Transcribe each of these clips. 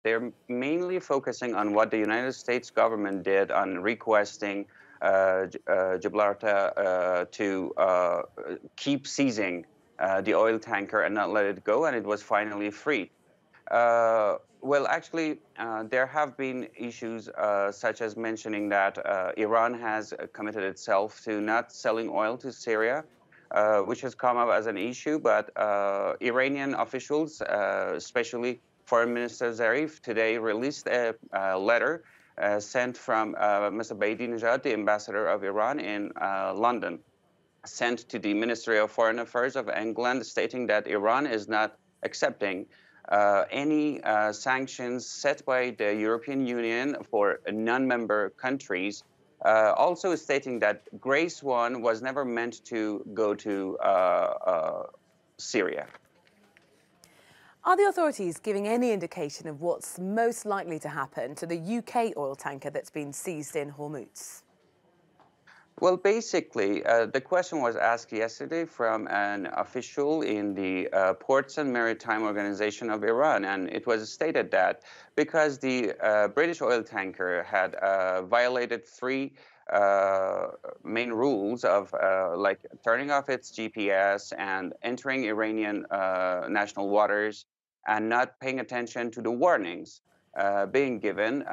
They're mainly focusing on what the United States government did on requesting Gibraltar to keep seizing the oil tanker and not let it go, and it was finally freed. Well, actually, there have been issues such as mentioning that Iran has committed itself to not selling oil to Syria, which has come up as an issue. But Iranian officials, especially Foreign Minister Zarif, today released a letter sent from Mr. Nejad, the ambassador of Iran in London, sent to the Ministry of Foreign Affairs of England, stating that Iran is not accepting any sanctions set by the European Union for non-member countries. Also stating that Grace 1 was never meant to go to Syria. Are the authorities giving any indication of what's most likely to happen to the UK oil tanker that's been seized in Hormuz? Well, basically, the question was asked yesterday from an official in the Ports and Maritime Organization of Iran, and it was stated that because the British oil tanker had violated three main rules of like turning off its GPS and entering Iranian national waters and not paying attention to the warnings being given,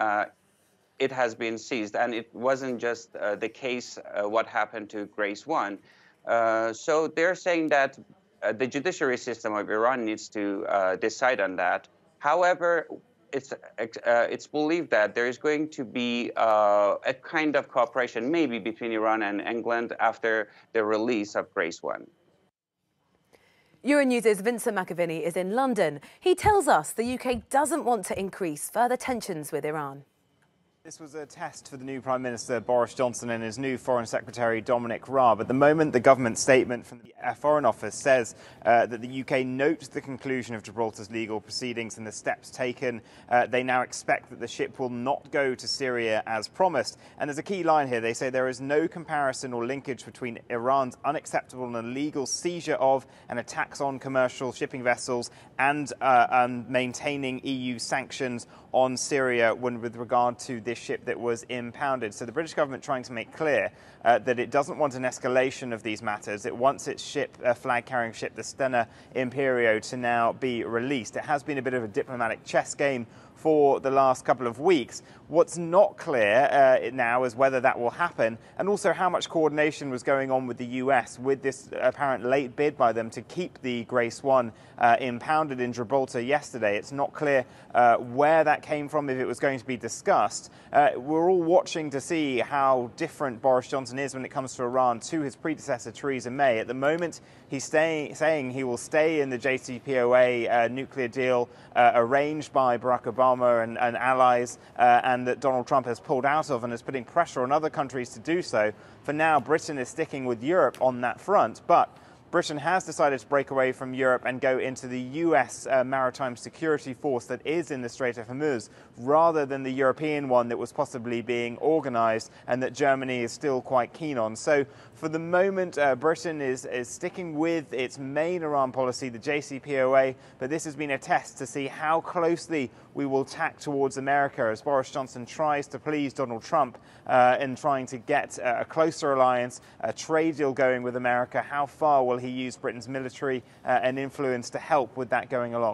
it has been seized. And it wasn't just the case, what happened to Grace 1. So they're saying that the judiciary system of Iran needs to decide on that. However, it's believed that there is going to be a kind of cooperation maybe between Iran and England after the release of Grace 1. Euronews' Vincent McAviney is in London. He tells us the UK doesn't want to increase further tensions with Iran. This was a test for the new Prime Minister Boris Johnson and his new Foreign Secretary Dominic Raab. At the moment, the government statement from the Foreign Office says that the UK notes the conclusion of Gibraltar's legal proceedings and the steps taken. They now expect that the ship will not go to Syria as promised. And there's a key line here. They say there is no comparison or linkage between Iran's unacceptable and illegal seizure of and attacks on commercial shipping vessels and maintaining EU sanctions on Syria with regard to this ship that was impounded. So the British government trying to make clear that it doesn't want an escalation of these matters. It wants its ship, flag-carrying ship, the Stena Imperio, to now be released. It has been a bit of a diplomatic chess game for the last couple of weeks. What's not clear now is whether that will happen, and also how much coordination was going on with the US with this apparent late bid by them to keep the Grace 1 impounded in Gibraltar yesterday. It's not clear where that came from, if it was going to be discussed. We're all watching to see how different Boris Johnson is when it comes to Iran to his predecessor Theresa May. At the moment, he's saying he will stay in the JCPOA nuclear deal arranged by Barack Obama and allies, and that Donald Trump has pulled out of and is putting pressure on other countries to do so. For now, Britain is sticking with Europe on that front, but Britain has decided to break away from Europe and go into the US maritime security force that is in the Strait of Hormuz, rather than the European one that was possibly being organised and that Germany is still quite keen on. So for the moment, Britain is sticking with its main Iran policy, the JCPOA, but this has been a test to see how closely we will tack towards America as Boris Johnson tries to please Donald Trump in trying to get a closer alliance, a trade deal going with America. How far will he use Britain's military and influence to help with that going along?